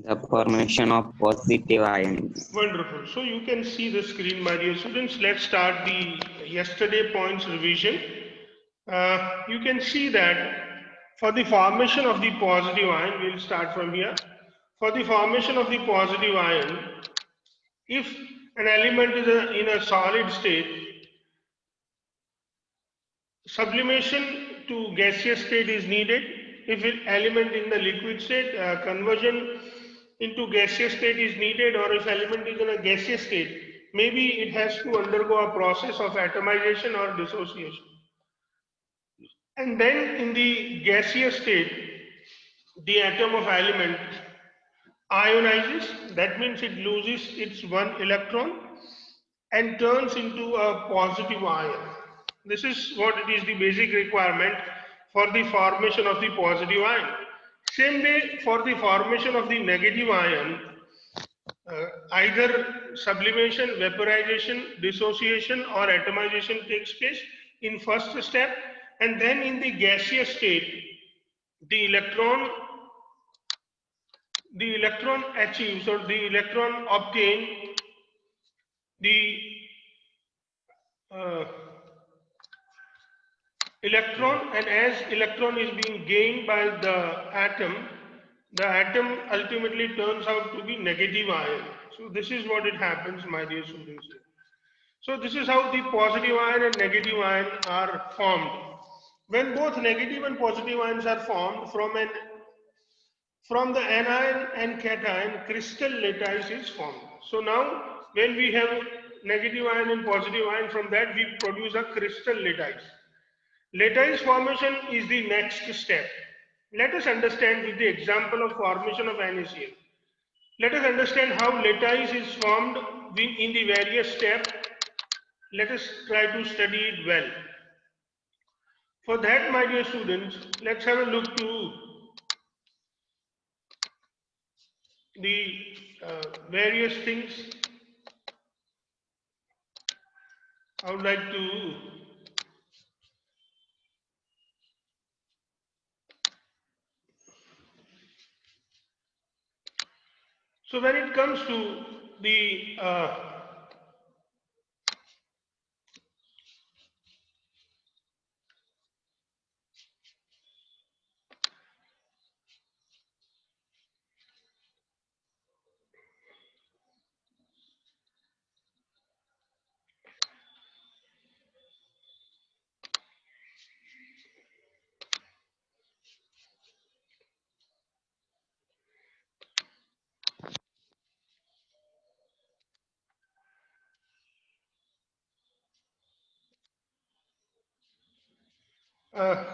The formation of positive ion. Wonderful. So you can see the screen, my dear students. Let's start the yesterday points revision. You can see that for the formation of the positive ion, we'll start from here. For the formation of the positive ion, if an element is in a solid state, sublimation to gaseous state is needed. If an element in the liquid state, conversion into gaseous state is needed, or if element is in a gaseous state, maybe it has to undergo a process of atomization or dissociation. And then in the gaseous state, the atom of element ionizes, that means it loses its one electron and turns into a positive ion. This is what it is, the basic requirement for the formation of the positive ion. Same way for the formation of the negative ion, either sublimation, vaporization, dissociation or atomization takes place in first step, and then in the gaseous state, the electron achieves, or the electron obtain the uh, electron, and as electron is being gained by the atom ultimately turns out to be negative ion. So this is what it happens, my dear students. So this is how the positive ion and negative ion are formed. When both negative and positive ions are formed from the anion and cation, crystal lattice is formed. So now when we have negative ion and positive ion, from that we produce a crystal lattice. Lattice formation is the next step. Let us understand with the example of formation of NaCl. Let us understand how lattice is formed in the various steps. Let us try to study it well. For that, my dear students, let's have a look to the various things. I would like to so when it comes to the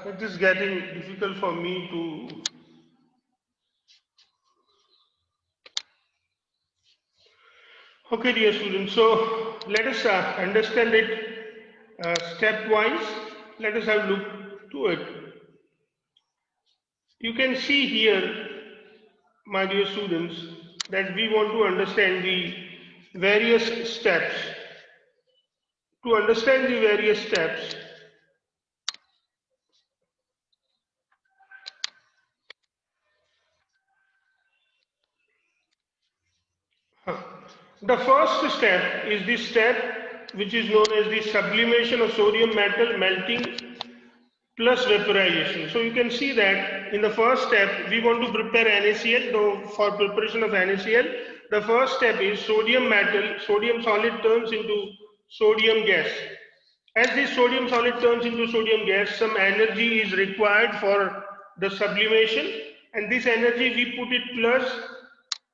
it is getting difficult for me to. Okay, dear students, so let us understand it stepwise. Let us have a look to it. You can see here, my dear students, that we want to understand the various steps. To understand the various steps, the first step is the step which is known as the sublimation of sodium metal, melting plus vaporization. So you can see that in the first step, we want to prepare NaCl. So for preparation of NaCl, the first step is sodium metal, sodium solid turns into sodium gas. As this sodium solid turns into sodium gas, some energy is required for the sublimation, and this energy we put it plus,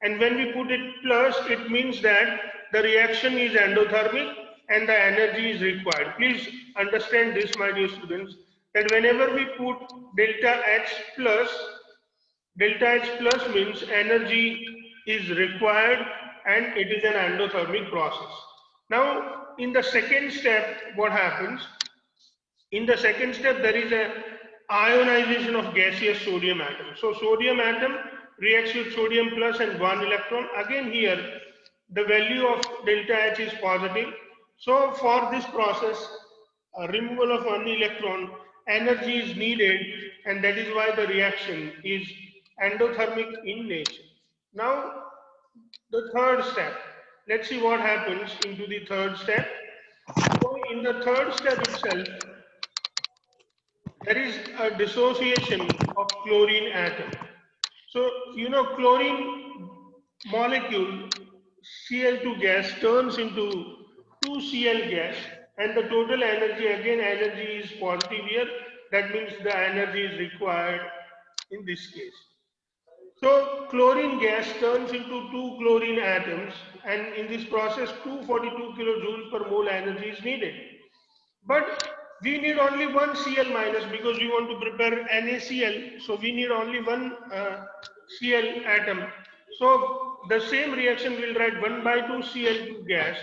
and when we put it plus, it means that the reaction is endothermic and the energy is required. Please understand this, my dear students, that whenever we put delta H plus means energy is required and it is an endothermic process. Now, in the second step, what happens? In the second step, there is a ionization of gaseous sodium atom. So sodium atom reacts with sodium plus and one electron. Again here, the value of delta H is positive. So for this process, removal of one electron, energy is needed, and that is why the reaction is endothermic in nature. Now, the third step. Let's see what happens into the third step. So, in the third step itself, there is a dissociation of chlorine atom. So, you know, chlorine molecule Cl2 gas turns into 2Cl gas, and the total energy, again, energy is positive here. That means the energy is required in this case. So chlorine gas turns into two chlorine atoms, and in this process 242 kilojoules per mole energy is needed. But we need only one Cl minus because we want to prepare NaCl, so we need only one Cl atom. So the same reaction will write 1 by 2 Cl2 gas.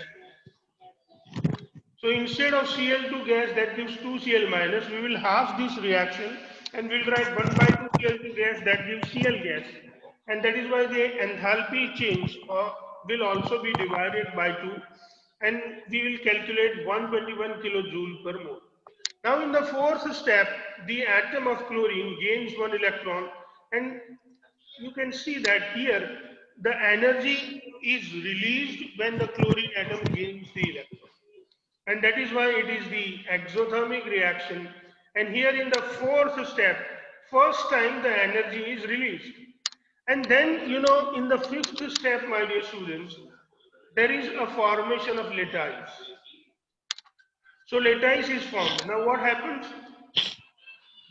So instead of Cl2 gas that gives 2 Cl minus, we will half this reaction and we'll write 1 by 2 Cl2 gas that gives Cl gas. And that is why the enthalpy change will also be divided by 2, and we will calculate 121 kilojoule per mole. Now in the fourth step, the atom of chlorine gains one electron, and you can see that here the energy is released when the chlorine atom gains the electron, and that is why it is the exothermic reaction. And here in the fourth step, first time the energy is released. And then, you know, in the fifth step, my dear students, there is a formation of lattice. So lattice is formed. Now what happens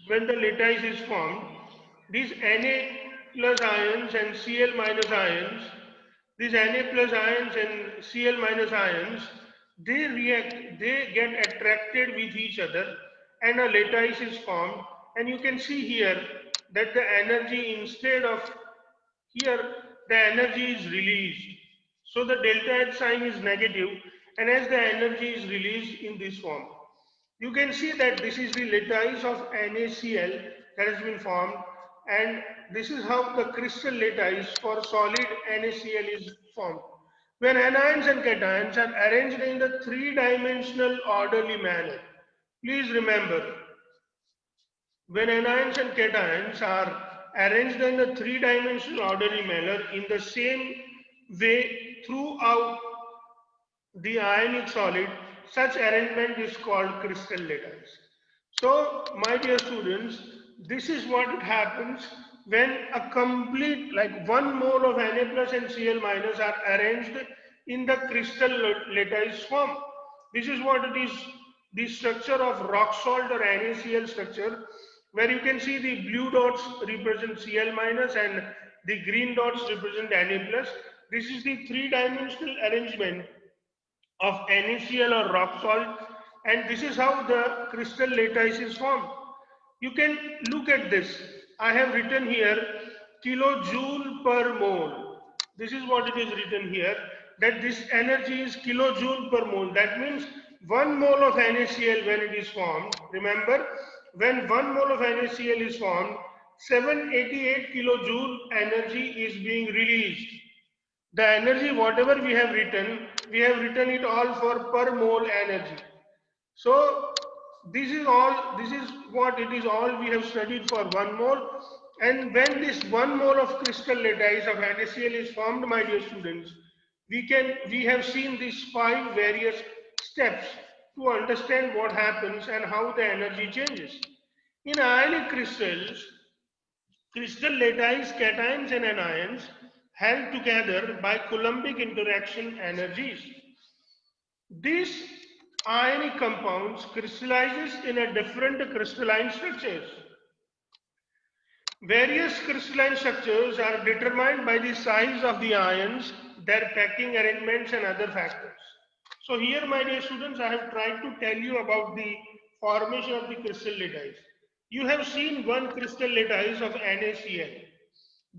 when the lattice is formed? These Na plus ions and Cl minus ions, these Na plus ions and Cl minus ions, they react, they get attracted with each other, and a lattice is formed. And you can see here that the energy, instead of here, the energy is released. So the delta H sign is negative, and as the energy is released in this form, you can see that this is the lattice of NaCl that has been formed, and this is how the crystal lattice for solid NaCl is formed. When anions and cations are arranged in the three-dimensional orderly manner, please remember, when anions and cations are arranged in the three-dimensional orderly manner in the same way throughout the ionic solid, such arrangement is called crystal lattice. So, my dear students, this is what happens when a complete, like 1 mole of Na plus and Cl minus are arranged in the crystal lattice form. This is what it is, the structure of rock salt or NaCl structure, where you can see the blue dots represent Cl minus and the green dots represent Na plus. This is the three-dimensional arrangement of NaCl or rock salt, and this is how the crystal lattice is formed. You can look at this. I have written here kilojoule per mole. This is what it is written here, that this energy is kilojoule per mole. That means 1 mole of NaCl when it is formed. Remember, when 1 mole of NaCl is formed, 788 kilojoule energy is being released. The energy, whatever we have written it all for per mole energy. So this is what it is all we have studied for 1 mole. And when this 1 mole of crystal lattice of NaCl is formed, my dear students, we have seen these 5 various steps to understand what happens and how the energy changes. In ionic crystals, crystal lattice cations and anions held together by Coulombic interaction energies. These ionic compounds crystallizes in a different crystalline structures. Various crystalline structures are determined by the size of the ions, their packing arrangements and other factors. So here, my dear students, I have tried to tell you about the formation of the crystal lattice. You have seen one crystal lattice of NaCl.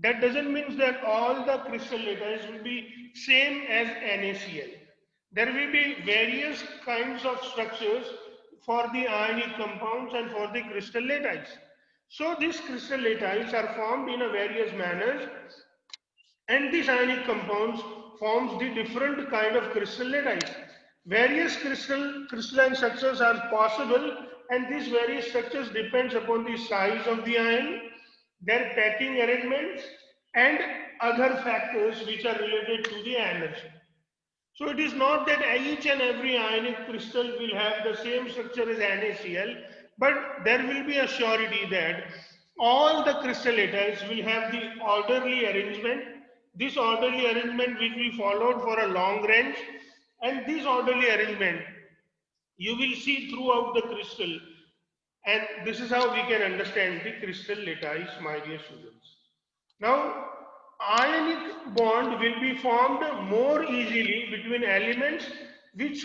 That doesn't mean that all the crystal lattice will be same as NaCl. There will be various kinds of structures for the ionic compounds and for the crystal lattice. So these crystal lattices are formed in a various manners, and these ionic compounds forms the different kind of crystal lattice. Various crystalline structures are possible, and these various structures depends upon the size of the ion, their packing arrangements, and other factors which are related to the energy. So it is not that each and every ionic crystal will have the same structure as NaCl, but there will be a surety that all the crystal lattice will have the orderly arrangement. This orderly arrangement will be followed for a long range, and this orderly arrangement you will see throughout the crystal, and this is how we can understand the crystal lattice, my dear students. Now, ionic bond will be formed more easily between elements which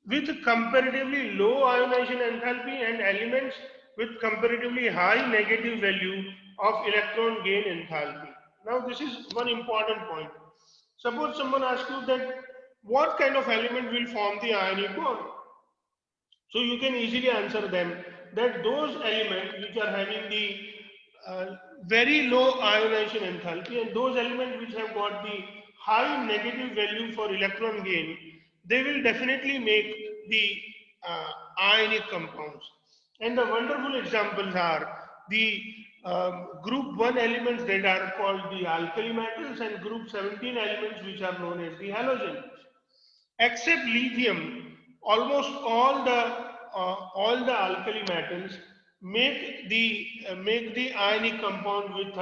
with comparatively low ionization enthalpy and elements with comparatively high negative value of electron gain enthalpy. Now, this is one important point. Suppose someone asks you that what kind of element will form the ionic bond? So you can easily answer them that those elements which are having the uh, very low ionization enthalpy and those elements which have got the high negative value for electron gain, they will definitely make the ionic compounds. And the wonderful examples are the group 1 elements that are called the alkali metals and group 17 elements which are known as the halogens. Except lithium, almost all the alkali metals make the ionic compound with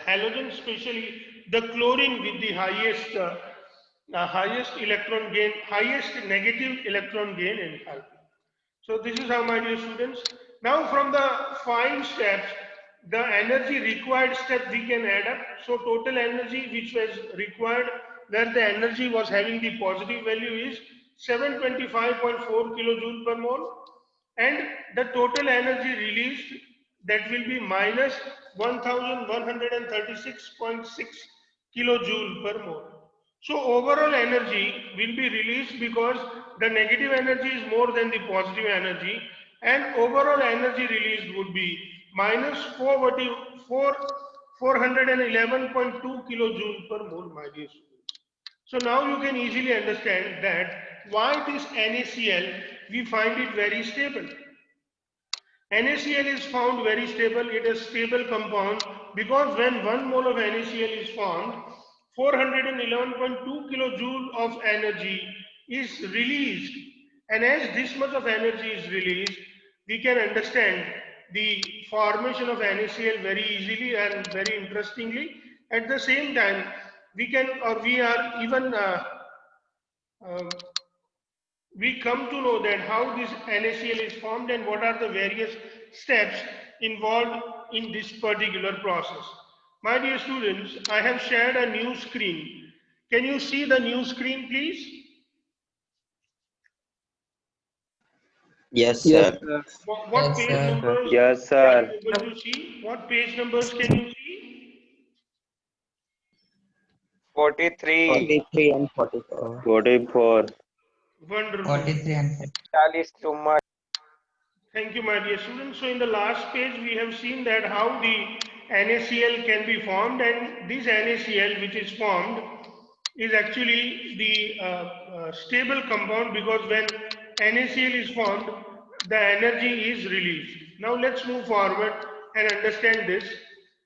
halogen, especially the chlorine with the highest electron gain, highest negative electron gain enthalpy. So this is how, my dear students. Now from the 5 steps, the energy required step we can add up. So total energy which was required where the energy was having the positive value is 725.4 kilojoule per mole, and the total energy released, that will be minus 1136.6 kilojoule per mole. So overall energy will be released because the negative energy is more than the positive energy, and overall energy released would be minus 411.2 kilojoule per mole, my dear students. So now you can easily understand that why this NaCl, we find it very stable. NaCl is found very stable. It is stable compound because when 1 mole of NaCl is formed, 411.2 kilojoule of energy is released. And as this much of energy is released, we can understand the formation of NaCl very easily and very interestingly. At the same time, we can, or we are even um, we come to know that how this NaCl is formed and what are the various steps involved in this particular process. My dear students, I have shared a new screen. Can you see the new screen, please? Yes, Yes, sir. sir. What Yes, page sir. numbers Yes, are sir. you able to see? What page numbers can you see? 43, 43 and 44. 44. Wonderful. 43 and 40. That is too much. Thank you, my dear students. So in the last page, we have seen that how the NaCl can be formed, and this NaCl which is formed is actually the stable compound because when NaCl is formed, the energy is released. Now let's move forward and understand this.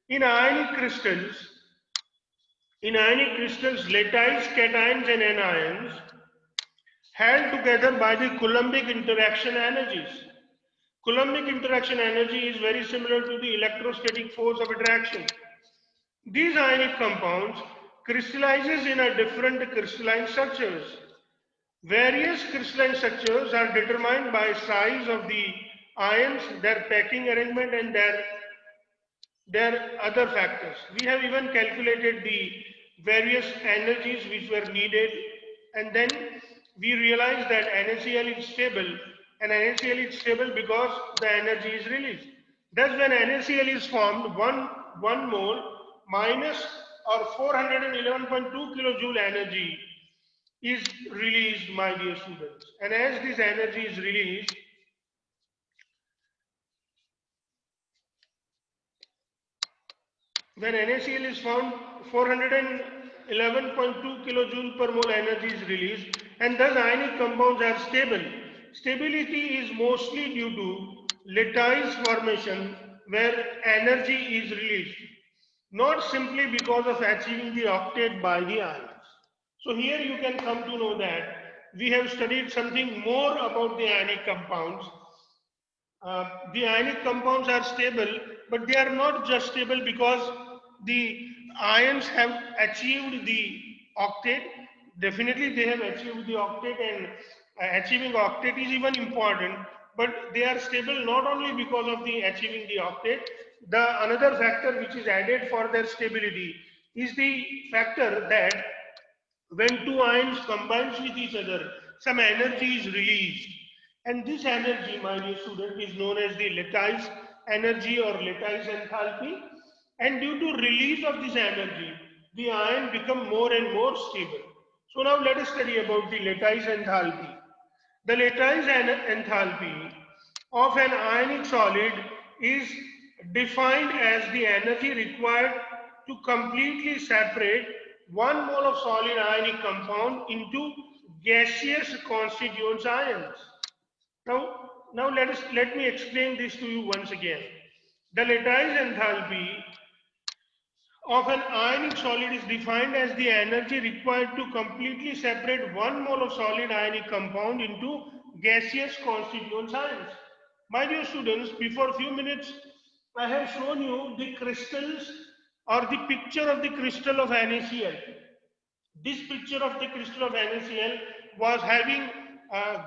In ionic crystals, lattice, cations and anions held together by the Coulombic interaction energies. Coulombic interaction energy is very similar to the electrostatic force of attraction. These ionic compounds crystallizes in a different crystalline structures. Various crystalline structures are determined by size of the ions, their packing arrangement and their other factors. We have even calculated the various energies which were needed, and then we realized that NaCl is stable, and NaCl is stable because the energy is released. Thus when NaCl is formed, 1 mole minus or 411.2 kilojoule energy is released, my dear students. And as this energy is released, when NaCl is found, 411.2 kilojoule per mole energy is released, and thus ionic compounds are stable. Stability is mostly due to lattice formation where energy is released. not simply because of achieving the octet by the ions. So here you can come to know that we have studied something more about the ionic compounds. The ionic compounds are stable, but they are not just stable because the ions have achieved the octet. Definitely they have achieved the octet, and achieving octet is even important, but they are stable not only because of the achieving the octet. The another factor which is added for their stability is the factor that when two ions combines with each other, some energy is released. And this energy, my dear student, is known as the lattice energy or lattice enthalpy. And due to release of this energy, the ion become more and more stable. So now let us study about the lattice enthalpy. The lattice enthalpy of an ionic solid is defined as the energy required to completely separate 1 mole of solid ionic compound into gaseous constituents ions. Now let me explain this to you once again. The lattice enthalpy of an ionic solid is defined as the energy required to completely separate 1 mole of solid ionic compound into gaseous constituent ions. My dear students, before a few minutes, I have shown you the crystals or the picture of the crystal of NaCl. This picture of the crystal of NaCl was having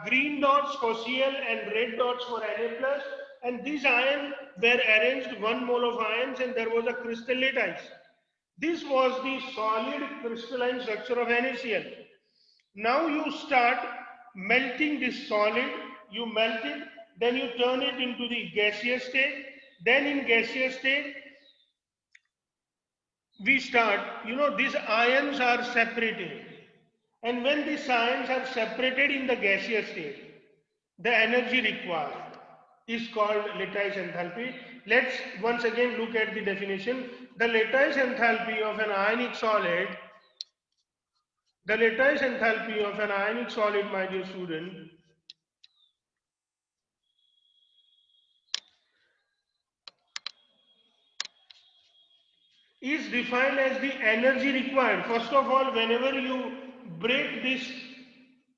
green dots for Cl and red dots for Na+, and these ions were arranged 1 mole of ions, and there was a crystal lattice. This was the solid crystalline structure of NaCl. Now you start melting this solid, you melt it, then you turn it into the gaseous state. Then in gaseous state, we start, these ions are separated. And when these ions are separated in the gaseous state, the energy required is called lattice enthalpy. Let's once again look at the definition. The lattice enthalpy of an ionic solid, my dear student, is defined as the energy required. First of all, whenever you break these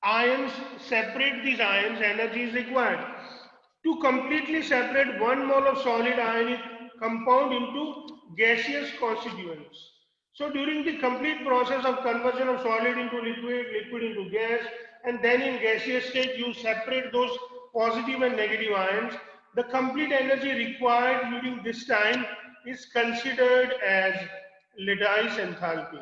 ions, separate these ions, energy is required to completely separate 1 mole of solid ionic compound into gaseous constituents. So during the complete process of conversion of solid into liquid, liquid into gas, and then in gaseous state you separate those positive and negative ions, the complete energy required during this time is considered as lattice enthalpy.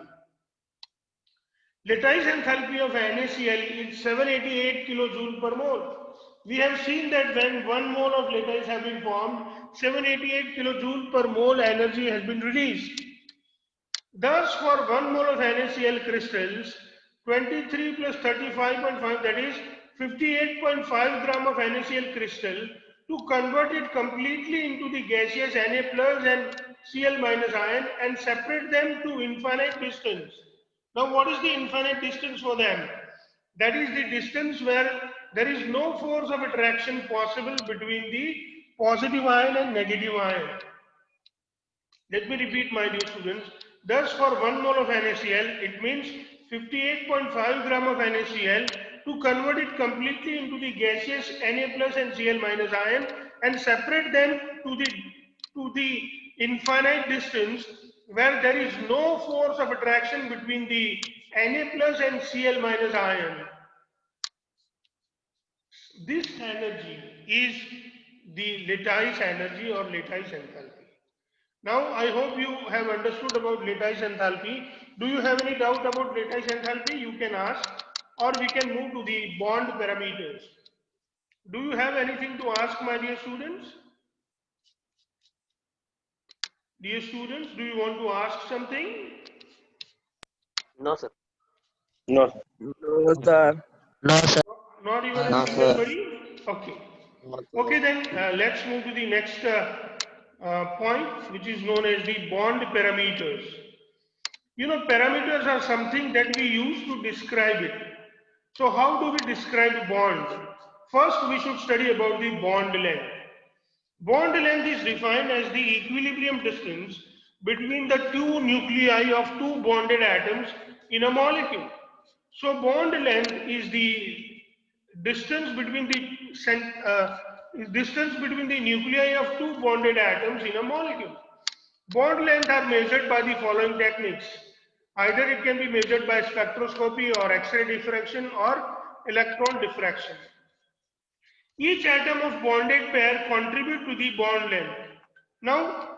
Lattice enthalpy of NaCl is 788 kilojoule per mole. We have seen that when 1 mole of lattice have been formed, 788 kilojoule per mole energy has been released. Thus, for 1 mole of NaCl crystals, 23 plus 35.5, that is 58.5 gram of NaCl crystal, to convert it completely into the gaseous Na plus and Cl minus ion and separate them to infinite distance. Now, what is the infinite distance for them? That is the distance where there is no force of attraction possible between the positive ion and negative ion. Let me repeat, my dear students. Thus, for 1 mole of NaCl, it means 58.5 gram of NaCl to convert it completely into the gaseous Na plus and Cl minus ion and separate them to the infinite distance where there is no force of attraction between the Na plus and Cl minus ion. This energy is the lattice energy or lattice enthalpy. Now, I hope you have understood about lattice enthalpy. Do you have any doubt about lattice enthalpy? You can ask, or we can move to the bond parameters. Do you have anything to ask, my dear students? Dear students, do you want to ask something? No, sir. No. No, sir. No, sir. Not even No, a single sir. body? Okay. Okay, then let's move to the next point, which is known as the bond parameters. Parameters are something that we use to describe it. So how do we describe bonds? First, we should study about the bond length. Bond length is defined as the equilibrium distance between the two nuclei of two bonded atoms in a molecule. So bond length is the distance between the distance between the nuclei of two bonded atoms in a molecule. Bond length are measured by the following techniques. Either it can be measured by spectroscopy or X-ray diffraction or electron diffraction. Each atom of bonded pair contribute to the bond length. Now,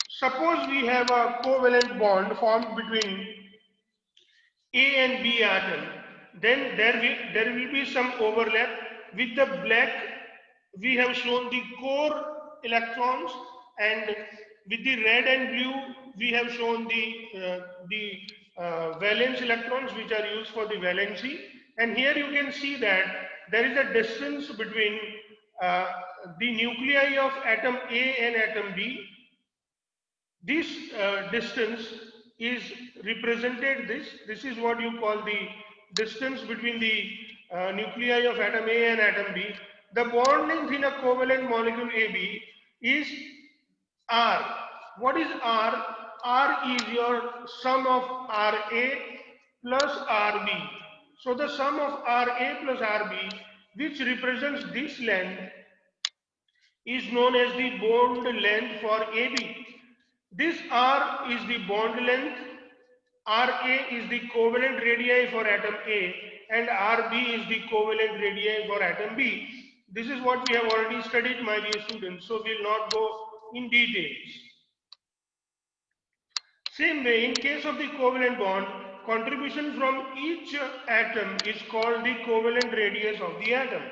suppose we have a covalent bond formed between A and B atom, then there will be some overlap. With the black, we have shown the core electrons, and with the red and blue, we have shown the valence electrons, which are used for the valency. And here you can see that there is a distance between uh, the nuclei of atom A and atom B. This distance is represented this is what you call the distance between the nuclei of atom A and atom B. The bond length in a covalent molecule AB is R. What is R? R is your sum of RA plus RB. So the sum of RA plus RB, which represents this length, is known as the bond length for AB. This R is the bond length, RA is the covalent radii for atom A, and RB is the covalent radii for atom B. This is what we have already studied, my dear students, so we will not go in details. Same way, in case of the covalent bond, contribution from each atom is called the covalent radius of the atom.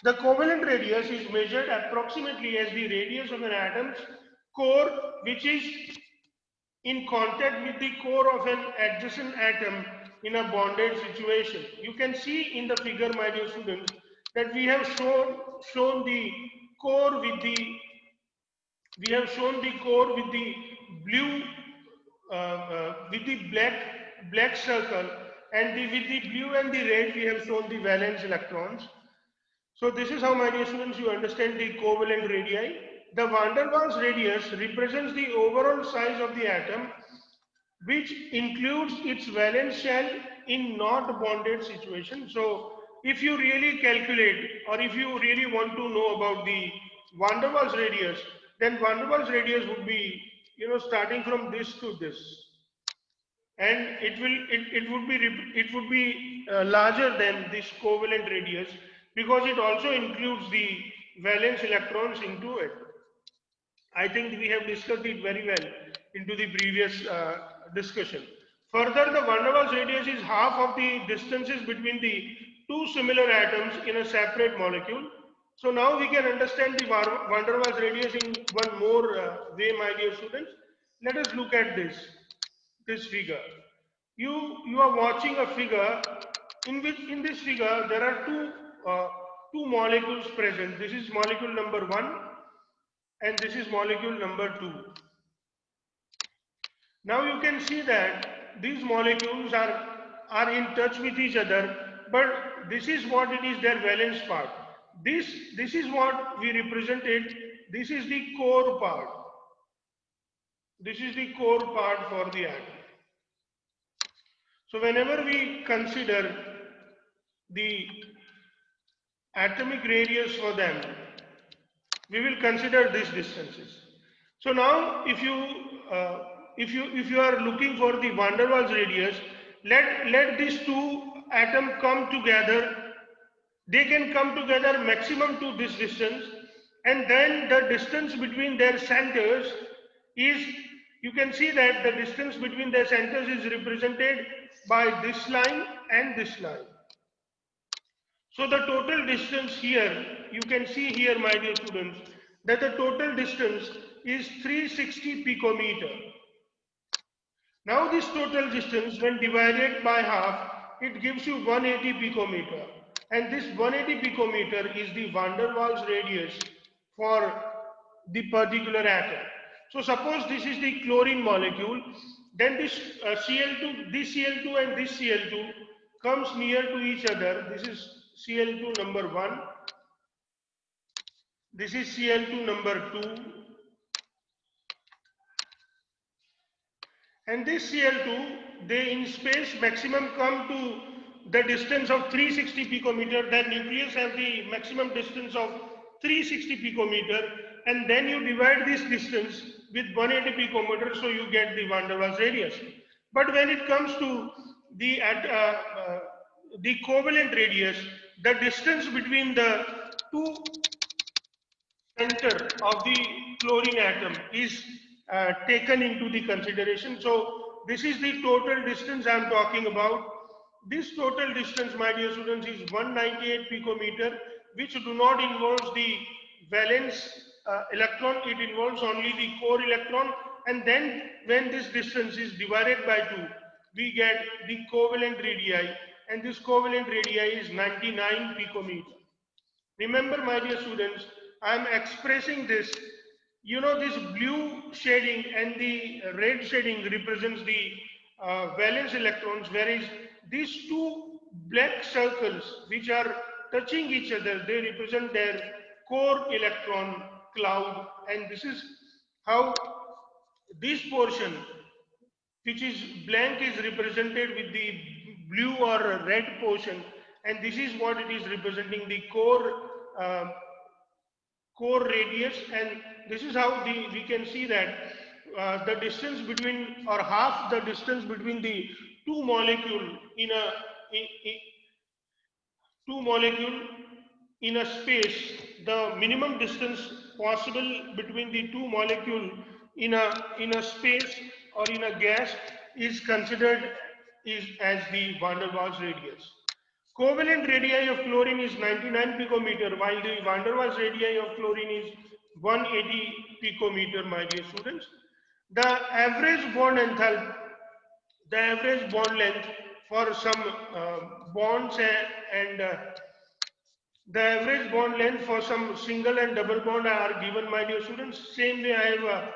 The covalent radius is measured approximately as the radius of an atom's core, which is in contact with the core of an adjacent atom in a bonded situation. You can see in the figure, my dear students, that we have shown the core with the blue with the black circle, and with the blue and the red we have shown the valence electrons. So this is how, my dear students, you understand the covalent radii. The van der Waals radius represents the overall size of the atom, which includes its valence shell in not bonded situation. So if you really calculate, or if you really want to know about the van der Waals radius, then van der Waals radius would be, starting from this to this, and it would be larger than this covalent radius, because it also includes the valence electrons into it. I think we have discussed it very well into the previous discussion. Further, the van der Waals radius is half of the distances between the two similar atoms in a separate molecule. So now we can understand the van der Waals radius in one more way, my dear students. Let us look at this figure. You are watching a figure in which, in this figure, there are two molecules present. This is molecule number 1 and this is molecule number 2. Now you can see that these molecules are in touch with each other, but this is what it is, their valence part. This is what we represented. This is the core part. This is the core part for the atom. So whenever we consider the atomic radius for them, we will consider these distances. So now if you are looking for the van der Waals radius, let these two atoms come together. They can come together maximum to this distance, and then the distance between their centers is, you can see that the distance between their centers is represented by this line and this line. So the total distance here, you can see here, my dear students, that the total distance is 360 picometer. Now this total distance, when divided by half, it gives you 180 picometer. And this 180 picometer is the van der Waals radius for the particular atom. So suppose this is the chlorine molecule, then this Cl2, this Cl2 and this Cl2 comes near to each other. This is Cl2 number 1. This is Cl2 number 2. And this Cl2, they in space maximum come to the distance of 360 picometer. That nucleus have the maximum distance of 360 picometer, and then you divide this distance with 180 picometer, so you get the van der Waals radius. But when it comes to the covalent radius, the distance between the two center of the chlorine atom is taken into the consideration. So this is the total distance I am talking about. This total distance, my dear students, is 198 picometer, which do not involve the valence electron. It involves only the core electron. And then when this distance is divided by 2, we get the covalent radii. And this covalent radii is 99 picometer. Remember, my dear students, I am expressing this. You know, this blue shading and the red shading represents the valence electrons, whereas these two black circles which are touching each other, they represent their core electron cloud. And this is how this portion, which is blank, is represented with the blue or red portion, and this is what it is representing, the uh, core radius. And this is how we can see that the distance between, or half the distance between the two molecule in a two molecule in a space, the minimum distance possible between the two molecule in a space or in a gas is considered as the van der Waals radius. Covalent radii of chlorine is 99 picometer, while the van der Waals radii of chlorine is 180 picometer, my dear students. The average bond enthalpy, the average bond length for some bonds and the average bond length for some single and double bond are given, my dear students. Same way I have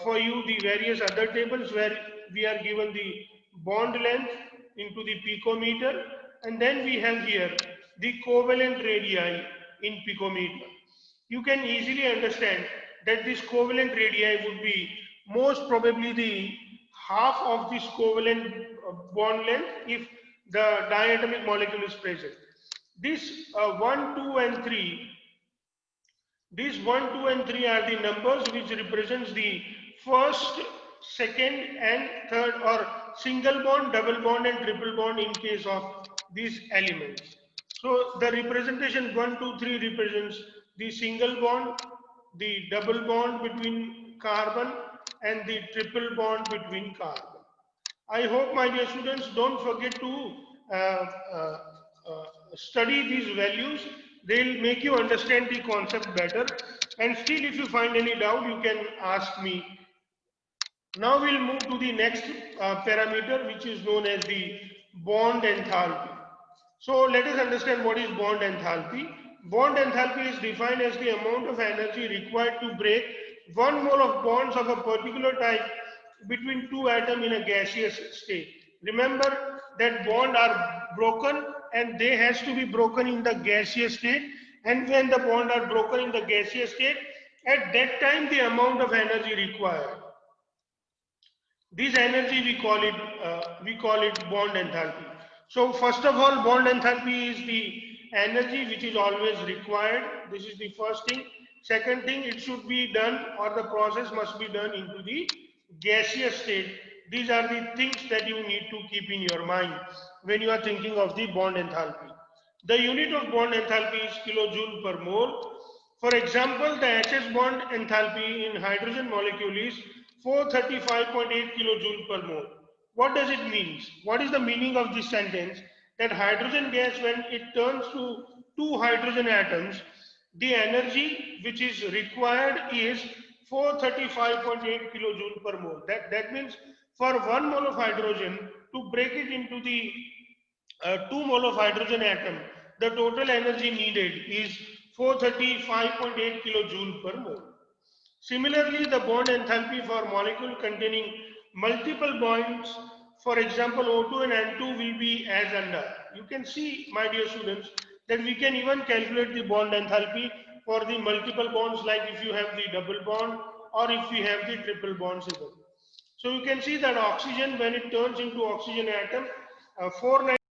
for you the various other tables where we are given the bond length into the picometer, and then we have here the covalent radii in picometer. You can easily understand that this covalent radii would be most probably the half of this covalent bond length if the diatomic molecule is present. This 1, 2 and 3, these 1, 2 and 3 are the numbers which represents the first, second and third, or single bond, double bond and triple bond in case of these elements. So the representation 1, 2, 3 represents the single bond, the double bond between carbon and the triple bond between carbon. I hope, my dear students, don't forget to uh, uh, study these values. They'll make you understand the concept better. And still, if you find any doubt, you can ask me. Now we'll move to the next parameter, which is known as the bond enthalpy. So let us understand what is bond enthalpy. Bond enthalpy is defined as the amount of energy required to break 1 mole of bonds of a particular type between two atoms in a gaseous state. Remember that bonds are broken and they has to be broken in the gaseous state, and when the bonds are broken in the gaseous state, at that time the amount of energy required, this energy we call it bond enthalpy. So first of all, bond enthalpy is the energy which is always required. This is the first thing. Second thing, it should be done, or the process must be done into the gaseous state. These are the things that you need to keep in your mind when you are thinking of the bond enthalpy. The unit of bond enthalpy is kilojoule per mole. For example, the HS bond enthalpy in hydrogen molecule is 435.8 kilojoule per mole. What does it mean? What is the meaning of this sentence? That hydrogen gas, when it turns to two hydrogen atoms, the energy which is required is 435.8 kilojoule per mole. That means for 1 mole of hydrogen, to break it into the 2 mole of hydrogen atom, the total energy needed is 435.8 kilojoule per mole. Similarly, the bond enthalpy for molecule containing multiple bonds, for example O2 and N2, will be as under. You can see, my dear students, that we can even calculate the bond enthalpy for the multiple bonds, like if you have the double bond or if we have the triple bonds even. So you can see that oxygen, when it turns into oxygen atom, 4